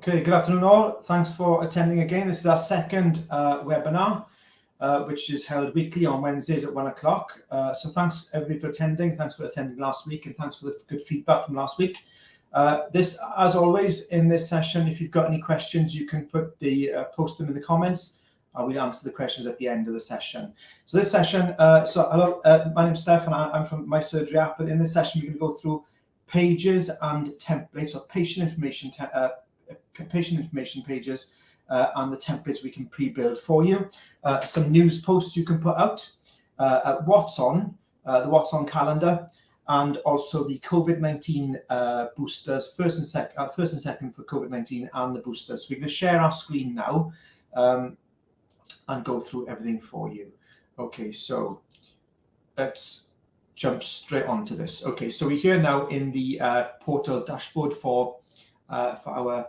Okay, good afternoon all. Thanks for attending again. This is our second webinar, which is held weekly on Wednesdays at 1 o'clock. So thanks everybody for attending. Thanks for attending last week and thanks for the good feedback from last week. As always, in this session, if you've got any questions, you can post them in the comments. We'll answer the questions at the end of the session. So this session, my name's Steph and I'm from My Surgery app. And in this session, we're going to go through pages and templates, or patient information pages and the templates we can pre-build for you. Some news posts you can put out, what's on, the what's on calendar, and also the COVID-19 boosters, first and second for COVID-19 and the boosters. So we're going to share our screen now and go through everything for you. Okay, so let's jump straight onto this. Okay, so we're here now in the portal dashboard for our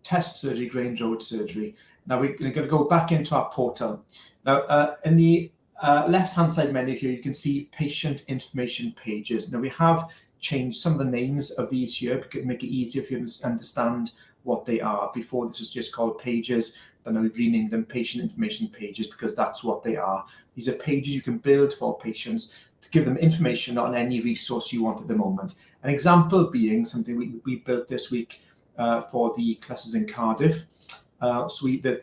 test surgery, Grange Road surgery. Now we're going to go back into our portal. Now in the left-hand side menu here, you can see patient information pages. Now we have changed some of the names of these here to make it easier for you to understand what they are. Before this was just called pages, but now we've renamed them patient information pages because that's what they are. These are pages you can build for patients to give them information on any resource you want at the moment. An example being something we built this week for the clusters in Cardiff. So the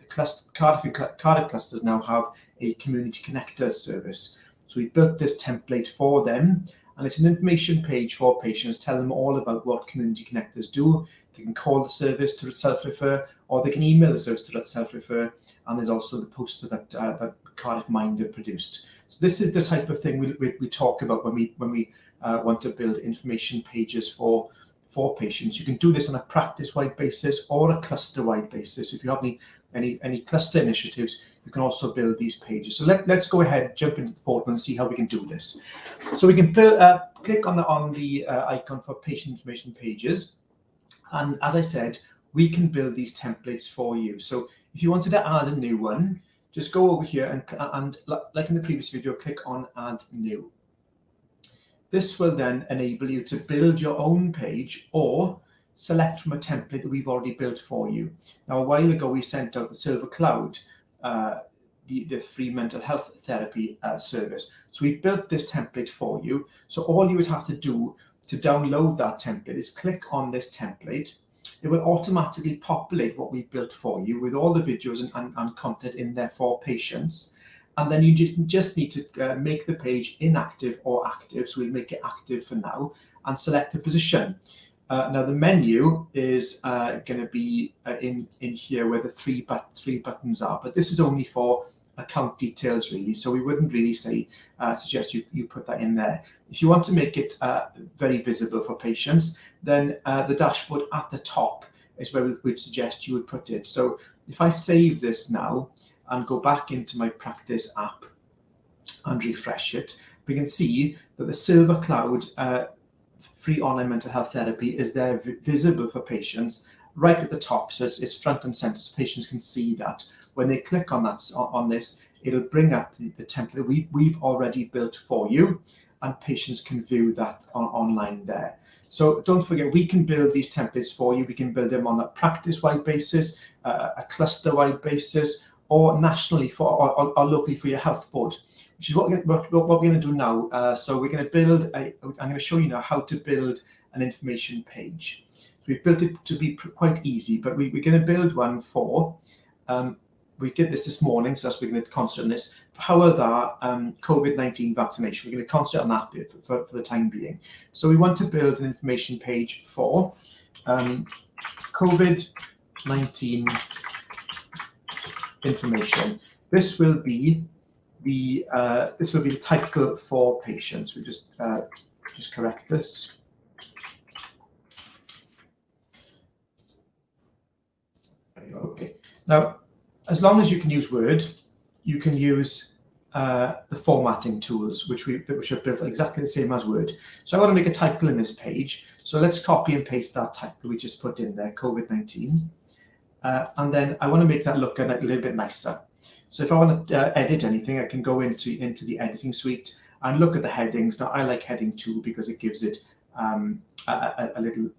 Cardiff clusters now have a community connectors service. So we built this template for them, and it's an information page for patients, tell them all about what community connectors do. They can call the service to self-refer, or they can email the service to self-refer, and there's also the poster that Cardiff Mind have produced. So this is the type of thing we talk about when we want to build information pages for patients. You can do this on a practice-wide basis or a cluster-wide basis. If you have any cluster initiatives, you can also build these pages. So let's go ahead, jump into the portal and see how we can do this. So we can click on the icon for patient information pages, and as I said, we can build these templates for you. So if you wanted to add a new one, just go over here and like in the previous video, click on Add New. This will then enable you to build your own page or select from a template that we've already built for you. Now, a while ago, we sent out the Silver Cloud, the free mental health therapy service. So we built this template for you. So all you would have to do to download that template is click on this template. It will automatically populate what we built for you with all the videos and content in there for patients. And then you just need to make the page inactive or active. So we'll make it active for now and select a position. Now the menu is going to be in here where the three buttons are, but this is only for account details really. So we wouldn't really suggest you put that in there. If you want to make it very visible for patients, then the dashboard at the top is where we would suggest you would put it. So if I save this now and go back into my practice app and refresh it, we can see that the Silver Cloud free online mental health therapy is there visible for patients right at the top. So it's front and center, so patients can see that. When they click on this, it'll bring up the template we've already built for you, and patients can view that online there. So don't forget, we can build these templates for you. We can build them on a practice-wide basis, a cluster-wide basis, or nationally or locally for your health board, which is what we're going to do now. So we're going to build I'm going to show you now how to build an information page. So we've built it to be quite easy, but we're going to build one for, we did this morning, so we're going to concentrate on this. However, COVID-19 vaccination, we're going to concentrate on that bit for the time being. So we want to build an information page for COVID-19 information. This will be the title for patients. We just correct this. Okay. Now, as long as you can use Word, you can use the formatting tools, which are built exactly the same as Word. So I want to make a title in this page. So let's copy and paste that title we just put in there, COVID-19. And then I want to make that look a little bit nicer. So if I want to edit anything, I can go into the editing suite and look at the headings. Now I like heading 2 because it gives it a little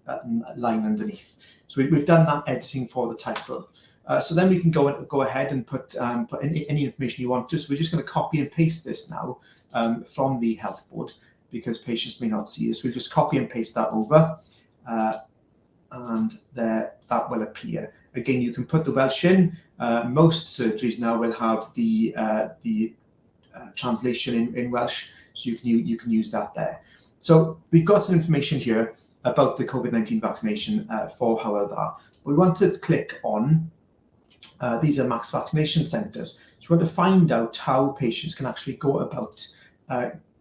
line underneath. So we've done that editing for the title. So then we can go ahead and put any information you want to. So we're just going to copy and paste this now from the health board, because patients may not see this. We'll just copy and paste that over, and there that will appear. Again, you can put the Welsh in. Most surgeries now will have the translation in Welsh, so you can use that there. So we've got some information here about the COVID-19 vaccination for Hywel Dda. We want to click on, these are Max vaccination centres. So we want to find out how patients can actually go about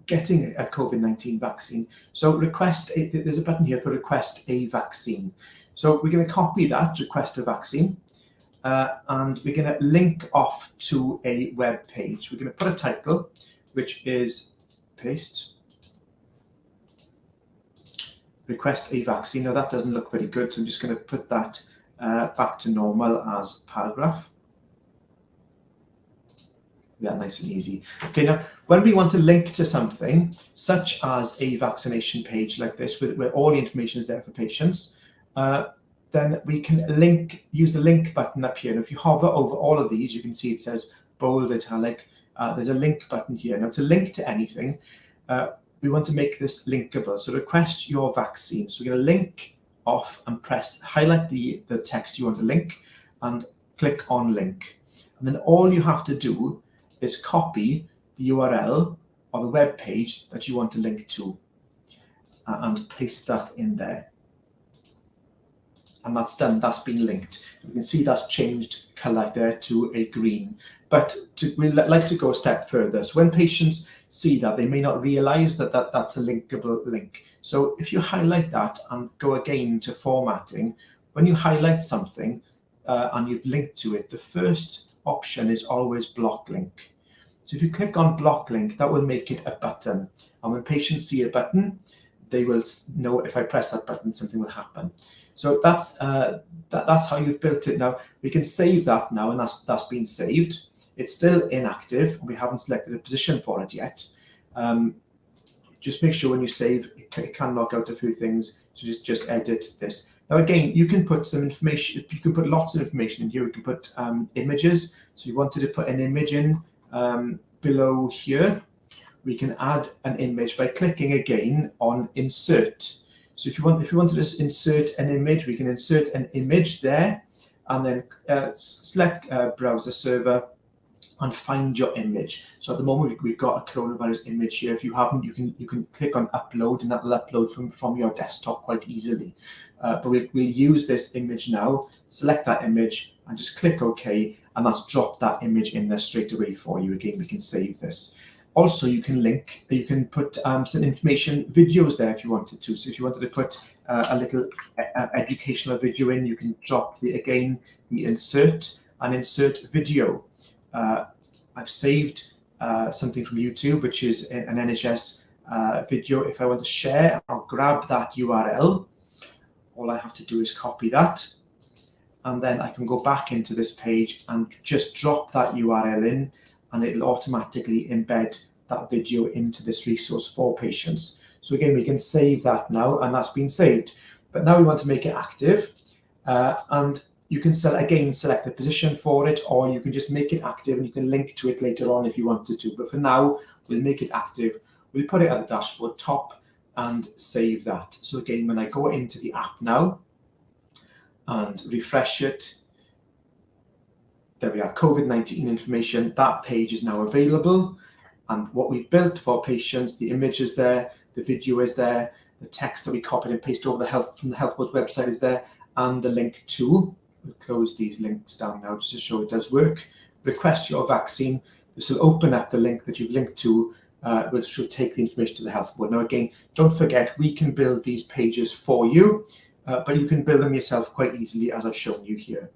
getting a COVID-19 vaccine. So there's a button here for request a vaccine. So we're going to copy that, request a vaccine, and we're going to link off to a web page. We're going to put a title, which is paste, request a vaccine. Now that doesn't look very good, so I'm just going to put that back to normal as paragraph. Yeah, nice and easy. Okay, now when we want to link to something, such as a vaccination page like this, where all the information is there for patients, then we can use the link button up here. And if you hover over all of these, you can see it says bold, italic. There's a link button here. Now to link to anything, we want to make this linkable. So request your vaccine. So we're going to link off and highlight the text you want to link and click on link. And then all you have to do is copy the URL or the web page that you want to link to and paste that in there. And that's done, that's been linked. You can see that's changed colour there to a green. But we'd like to go a step further. So when patients see that, they may not realise that's a linkable link. So if you highlight that and go again to formatting, when you highlight something and you've linked to it, the first option is always block link. So if you click on block link, that will make it a button. And when patients see a button, they will know if I press that button, something will happen. So that's how you've built it. Now we can save that now, and that's been saved. It's still inactive. We haven't selected a position for it yet. Just make sure when you save, it can knock out a few things. So just edit this. Now again, you can put some information. You can put lots of information in here. You can put images. So if you wanted to put an image in below here, we can add an image by clicking again on insert. So if you wanted to insert an image, we can insert an image there, and then select browser server and find your image. So at the moment we've got a coronavirus image here. If you haven't, you can click on upload, and that will upload from your desktop quite easily. But we'll use this image now. Select that image and just click OK, and that's dropped that image in there straight away for you. Again, we can save this. Also, you can put some information, videos there if you wanted to. So if you wanted to put a little educational video in, you can drop the insert and insert video. I've saved something from YouTube, which is an NHS video. If I want to share, I'll grab that URL. All I have to do is copy that, and then I can go back into this page and just drop that URL in, and it'll automatically embed that video into this resource for patients. So again, we can save that now, and that's been saved. But now we want to make it active, and you can select a position for it, or you can just make it active and you can link to it later on if you wanted to. But for now, we'll make it active. We'll put it at the dashboard top and save that. So again, when I go into the app now and refresh it, there we are, COVID-19 information. That page is now available. And what we've built for patients, the image is there, the video is there, the text that we copied and pasted over from the Health Board website is there, and the link to, we'll close these links down now just to show it does work. Request your vaccine. This will open up the link that you've linked to, which will take the information to the Health Board. Now again, don't forget, we can build these pages for you, but you can build them yourself quite easily, as I've shown you here.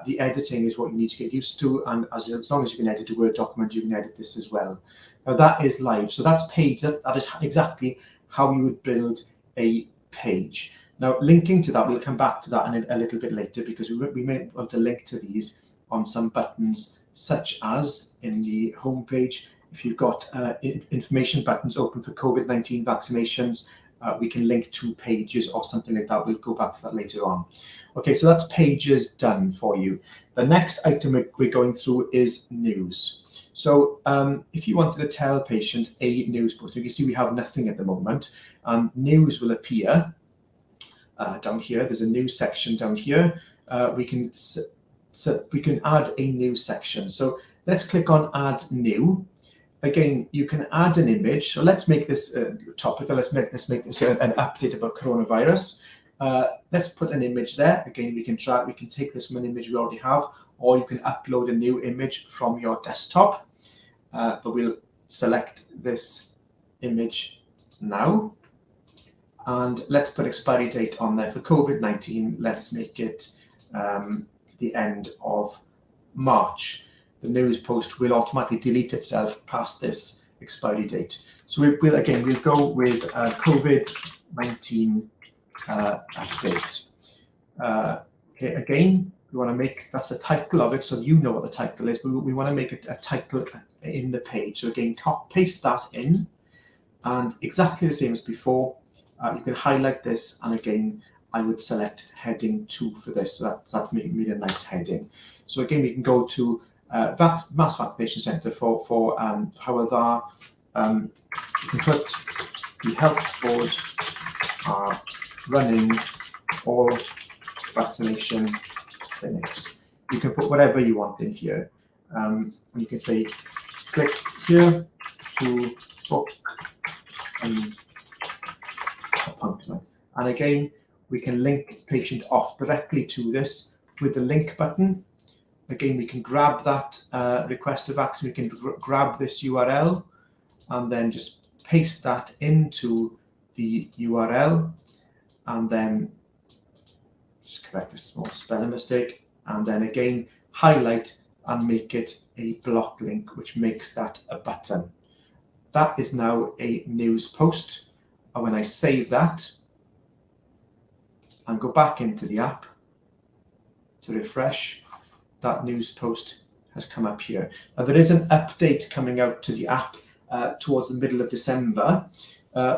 The editing is what you need to get used to, and as long as you can edit a Word document, you can edit this as well. Now that is live, so that is exactly how you would build a page. Now linking to that, we'll come back to that in a little bit later, because we may want to link to these on some buttons, such as in the home page. If you've got information buttons open for COVID-19 vaccinations, we can link 2 pages or something like that. We'll go back to that later on. Okay, so that's pages done for you. The next item we're going through is news. So if you wanted to tell patients a news post, you can see we have nothing at the moment, and news will appear down here. There's a news section down here. We can add a news section. So let's click on add new. Again, you can add an image. So let's make this topical. Let's make this an update about coronavirus. Let's put an image there. Again, we can take this from an image we already have, or you can upload a new image from your desktop. But we'll select this image now. And let's put expiry date on there for COVID-19. Let's make it the end of March. The news post will automatically delete itself past this expiry date. So we'll go with COVID-19 update. Okay, again, we want to make, that's the title of it, so you know what the title is, but we want to make it a title in the page. So again, paste that in, and exactly the same as before, you can highlight this, and again, I would select heading 2 for this, so that's made a nice heading. So again, we can go to Mass Vaccination Centre for Hywel Dda. You can put the Health Board are running all vaccination clinics. You can put whatever you want in here. And you can say, click here to book an appointment. And again, we can link patient off directly to this with the link button. Again, we can grab that request a vaccine. We can grab this URL and then just paste that into the URL, and then just correct a small spelling mistake, and then again highlight and make it a block link, which makes that a button. That is now a news post. And when I save that and go back into the app to refresh, that news post has come up here. Now there is an update coming out to the app towards the middle of December,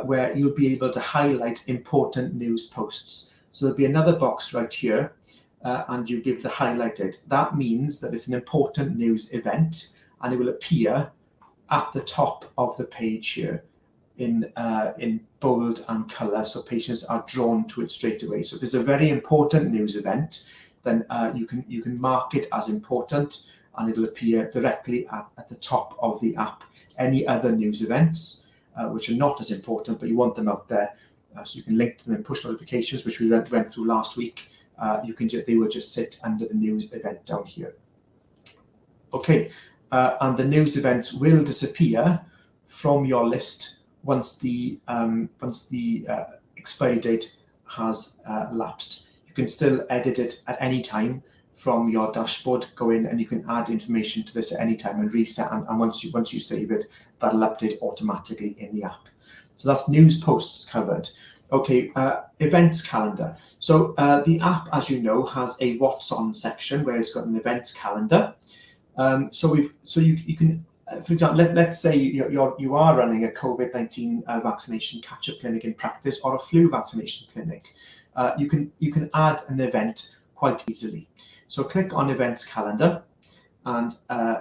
where you'll be able to highlight important news posts. So there'll be another box right here, and you'll be able to highlight it. That means that it's an important news event, and it will appear at the top of the page here in bold and colour, so patients are drawn to it straight away. So if it's a very important news event, then you can mark it as important, and it'll appear directly at the top of the app. Any other news events which are not as important, but you want them out there, so you can link to them in push notifications, which we went through last week. They will just sit under the news event down here. Okay, and the news events will disappear from your list once the expiry date has lapsed. You can still edit it at any time from your dashboard. Go in and you can add information to this at any time and reset. And once you save it, that'll update automatically in the app. So that's news posts covered. Okay, events calendar. So the app, as you know, has a what's on section where it's got an events calendar. So you can, for example, let's say you are running a COVID-19 vaccination catch-up clinic in practice, or a flu vaccination clinic. You can add an event quite easily. So click on events calendar, and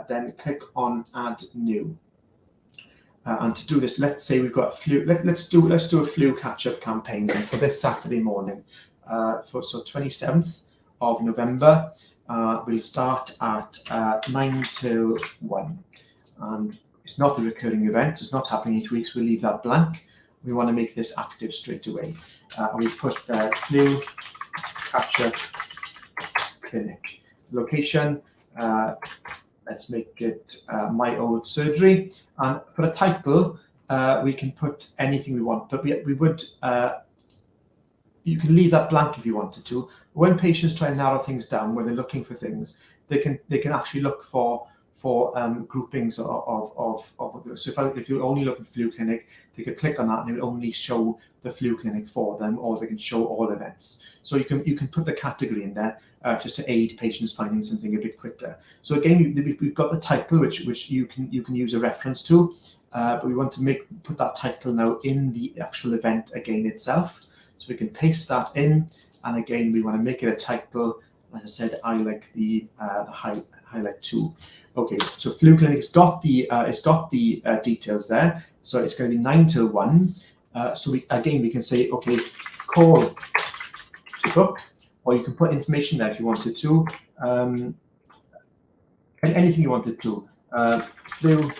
then click on add new. And to do this, let's say we've got a flu. Let's do a flu catch-up campaign then for this Saturday morning. So 27th of November. We'll start at 9 till 1. And it's not a recurring event. It's not happening each week, so we'll leave that blank. We want to make this active straight away. And we put flu catch-up clinic. Location, let's make it my old surgery. And for a title, we can put anything we want, but we would, you can leave that blank if you wanted to. When patients try and narrow things down, when they're looking for things, they can actually look for for groupings of so if you're only looking for flu clinic, they could click on that and it will only show the flu clinic for them, or they can show all events. So you can put the category in there just to aid patients finding something a bit quicker. So again, we've got the title which you can use a reference to, but we want to put that title now in the actual event again itself. So we can paste that in, and again we want to make it a title. As I said, I like the highlight too. Okay, so flu clinic has got the details there. So it's going to be 9 till 1. So we can say, okay, call to book, or you can put information there if you wanted to, anything you wanted to. Flu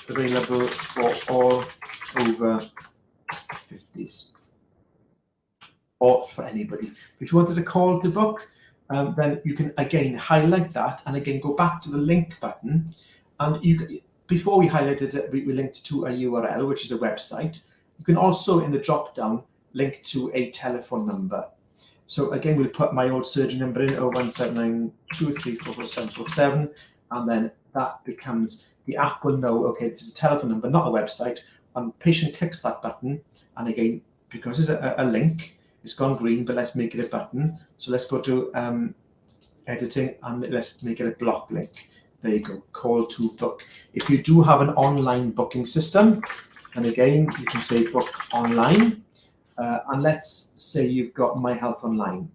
available for all over 50s, or for anybody. If you wanted to call to book, then you can again highlight that and again go back to the link button, and before we highlighted it, we linked to a URL, which is a website. You can also in the drop down link to a telephone number. So again, we'll put my old surgery number in, 01792344747, and then that becomes, the app will know, okay, this is a telephone number, not a website. And patient clicks that button, and again, because it's a link, it's gone green, but let's make it a button. So let's go to editing, and let's make it a block link. There you go, call to book. If you do have an online booking system, and again, you can say book online. And let's say you've got My Health Online.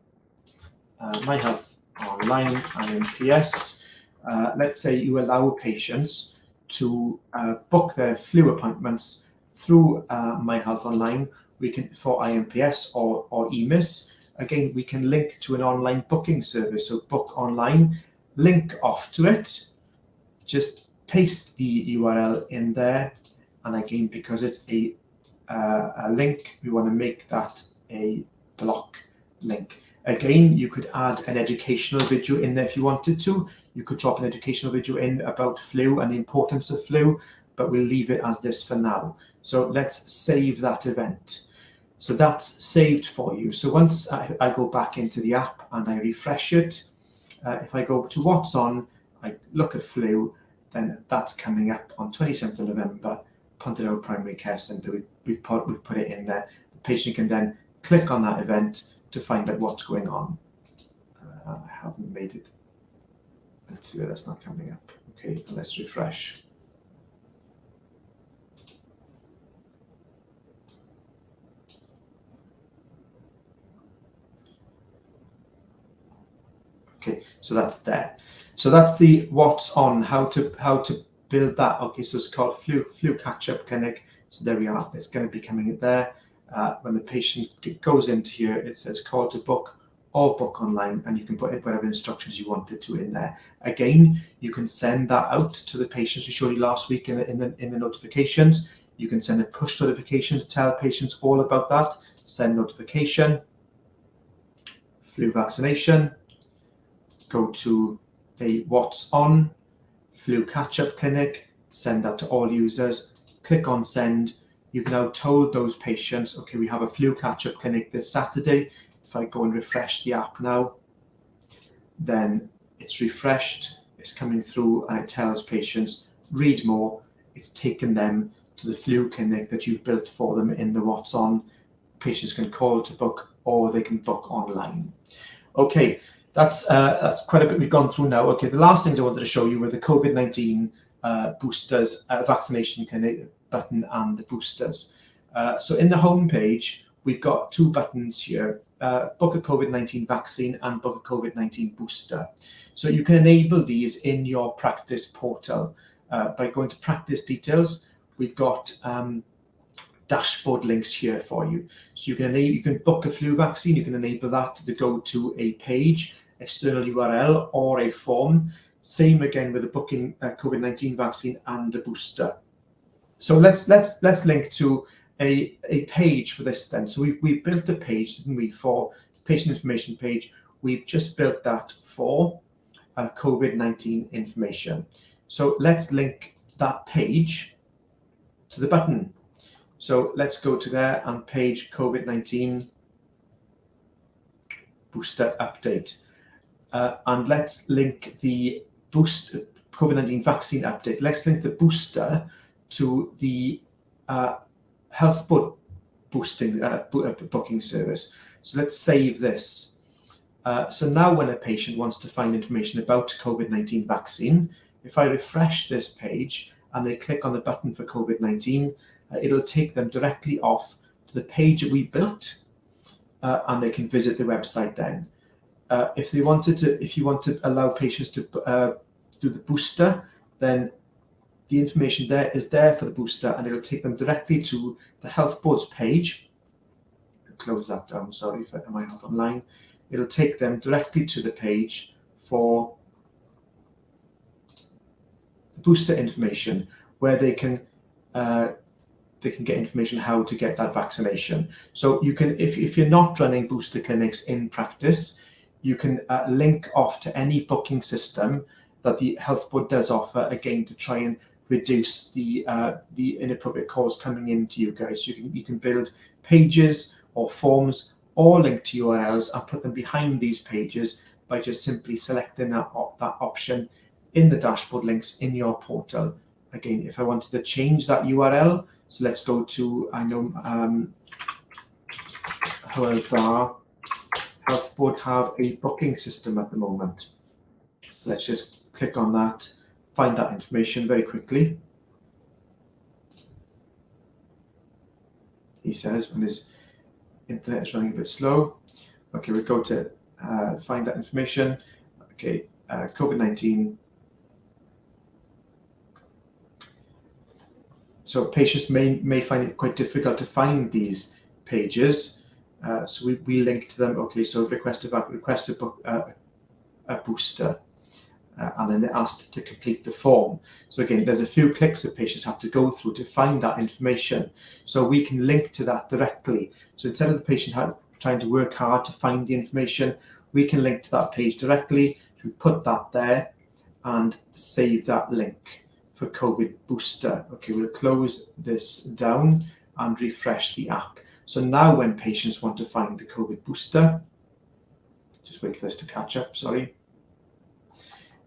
My Health Online, IMPS. Let's say you allow patients to book their flu appointments through My Health Online. We can, for IMPS or EMIS, again, we can link to an online booking service. So book online, link off to it, just paste the URL in there. And again, because it's a link, we want to make that a block link. Again, you could add an educational video in there if you wanted to. You could drop an educational video in about flu and the importance of flu, but we'll leave it as this for now. So let's save that event. So that's saved for you. So once I go back into the app and I refresh it, if I go to what's on, I look at flu, then that's coming up on 27th of November, Pontardawe Primary Care Centre. We've put it in there. The patient can then click on that event to find out what's going on. I haven't made it. Let's see where that's not coming up. Okay, let's refresh. Okay, so that's there. So that's the what's on, how to build that. Okay, so it's called flu catch-up clinic. So there we are. It's going to be coming in there. When the patient goes into here, it says call to book or book online, and you can put in whatever instructions you wanted to in there. Again, you can send that out to the patients we showed you last week in the notifications. You can send a push notification to tell patients all about that. Send notification, flu vaccination. Go to a what's on, flu catch-up clinic, send that to all users, click on send. You've now told those patients, okay, we have a flu catch-up clinic this Saturday. If I go and refresh the app now, then it's refreshed, it's coming through, and it tells patients, read more. It's taken them to the flu clinic that you've built for them in the what's on. Patients can call to book, or they can book online. Okay. That's quite a bit we've gone through now. Okay, the last things I wanted to show you were the COVID-19 boosters, vaccination clinic button and the boosters. So in the home page, we've got two buttons here, book a COVID-19 vaccine and book a COVID-19 booster. So you can enable these in your practice portal by going to practice details. We've got dashboard links here for you. So you can book a flu vaccine, you can enable that to go to a page, external URL, or a form. Same again with the booking COVID-19 vaccine and a booster. So let's link to a page for this then. So we built a page, didn't we, for patient information page. We've just built that for COVID-19 information. So let's link that page to the button. So let's go to there and page COVID-19 booster update. And let's link the COVID-19 vaccine update. Let's link the booster to the HealthBud boosting booking service. So let's save this. So now when a patient wants to find information about COVID-19 vaccine, if I refresh this page and they click on the button for COVID-19, it'll take them directly off to the page that we built, and they can visit the website then. If you want to allow patients to do the booster, then the information there is there for the booster, and it'll take them directly to the HealthBud's page. Close that down, sorry, if I have online. It'll take them directly to the page for the booster information, where they can get information how to get that vaccination. So you can, if you're not running booster clinics in practice, you can link off to any booking system that the HealthBud does offer, again, to try and reduce the inappropriate calls coming into you guys. You can build pages or forms or link to URLs and put them behind these pages by just simply selecting that option in the dashboard links in your portal. Again, if I wanted to change that URL, so let's go to, however, HealthBud have a booking system at the moment. Let's just click on that, find that information very quickly. He says when his internet is running a bit slow. Okay, we go to find that information. Okay, COVID-19. So patients may find it quite difficult to find these pages. So we link to them. Okay, so request a booster. And then they're asked to complete the form. So again, there's a few clicks that patients have to go through to find that information. So we can link to that directly. So instead of the patient trying to work hard to find the information, we can link to that page directly. We put that there and save that link for COVID booster. Okay, we'll close this down and refresh the app. So now when patients want to find the COVID booster, just wait for this to catch up, sorry.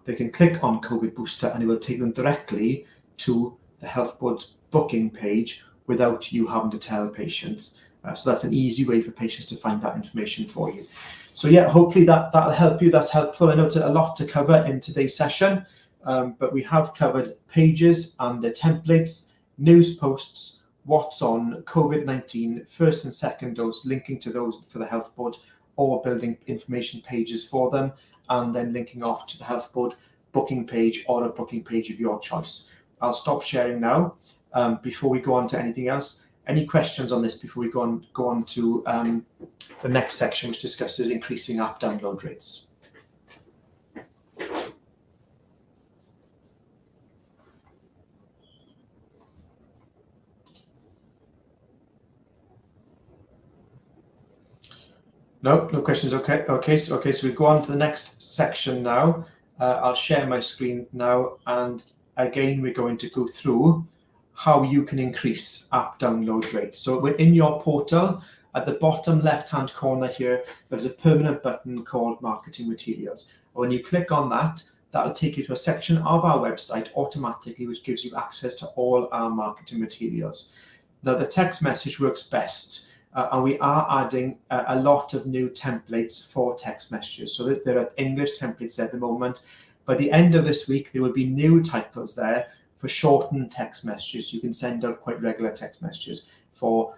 They can click on COVID booster and it will take them directly to the HealthBud's booking page without you having to tell patients. So that's an easy way for patients to find that information for you. So yeah, hopefully that'll help you. That's helpful. I know it's a lot to cover in today's session, but we have covered pages and the templates, news posts, what's on, COVID-19, first and second dose, linking to those for the HealthBud, or building information pages for them, and then linking off to the HealthBud booking page or a booking page of your choice. I'll stop sharing now. Before we go on to anything else, any questions on this before we go on to the next section, which discusses increasing app download rates? No questions. Okay. So we go on to the next section now. I'll share my screen now, and again we're going to go through how you can increase app download rates. So we're in your portal. At the bottom left-hand corner here, there's a permanent button called Marketing Materials. When you click on that, that'll take you to a section of our website automatically, which gives you access to all our marketing materials. Now, the text message works best. And we are adding a lot of new templates for text messages. So that there are English templates at the moment. By the end of this week, there will be new titles there for shortened text messages. You can send out quite regular text messages for,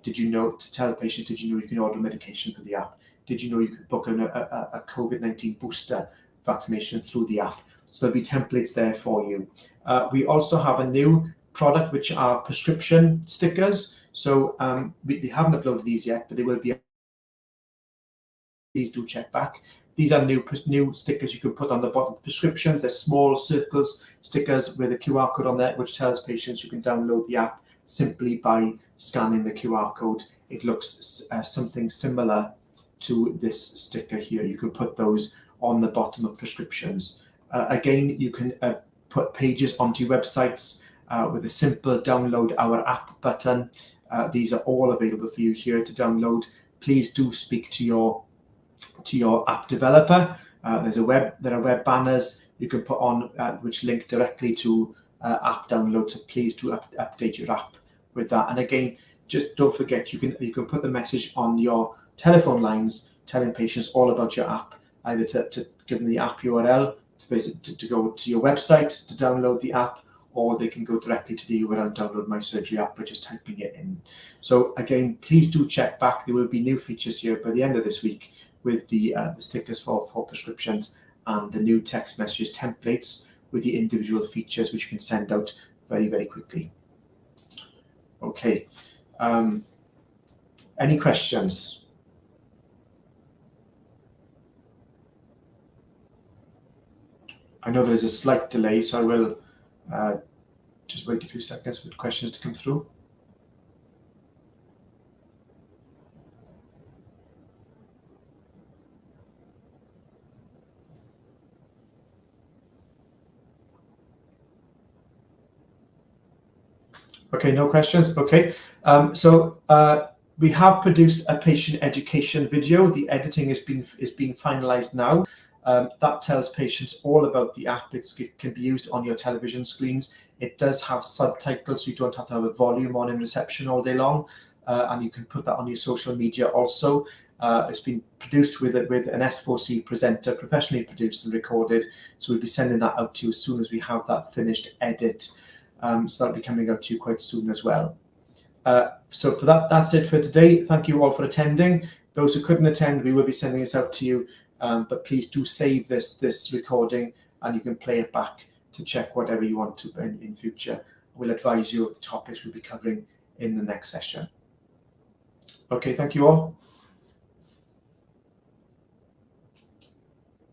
did you know, to tell the patient, did you know you can order medication through the app? Did you know you could book a COVID-19 booster vaccination through the app? So there'll be templates there for you. We also have a new product, which are prescription stickers. So we haven't uploaded these yet, but they will be. Please do check back. These are new stickers you can put on the bottom of prescriptions. They're small circles stickers with a QR code on there, which tells patients you can download the app simply by scanning the QR code. It looks something similar to this sticker here. You can put those on the bottom of prescriptions. Again, you can put pages onto your websites with a simple download our app button. These are all available for you here to download. Please do speak to your app developer. There are web banners you can put on, which link directly to app download. So please do update your app with that. And again, just don't forget, you can put the message on your telephone lines telling patients all about your app, either to give them the app URL to go to your website to download the app, or they can go directly to the URL download My Surgery app by just typing it in. So again, please do check back. There will be new features here by the end of this week with the stickers for prescriptions and the new text messages templates with the individual features which you can send out very, very quickly. Okay. Any questions? I know there is a slight delay, so I will just wait a few seconds for the questions to come through. Okay, no questions. Okay, so we have produced a patient education video. The editing is being finalized now. That tells patients all about the app. It can be used on your television screens. It does have subtitles, so you don't have to have a volume on in reception all day long, and you can put that on your social media also. It's been produced with an S4C presenter, professionally produced and recorded. So we'll be sending that out to you as soon as we have that finished edit. So that'll be coming out to you quite soon as well. So for that's it for today. Thank you all for attending. Those who couldn't attend, we will be sending this out to you. But please do save this recording, and you can play it back to check whatever you want to in future. We'll advise you of the topics we'll be covering in the next session. Okay, thank you all.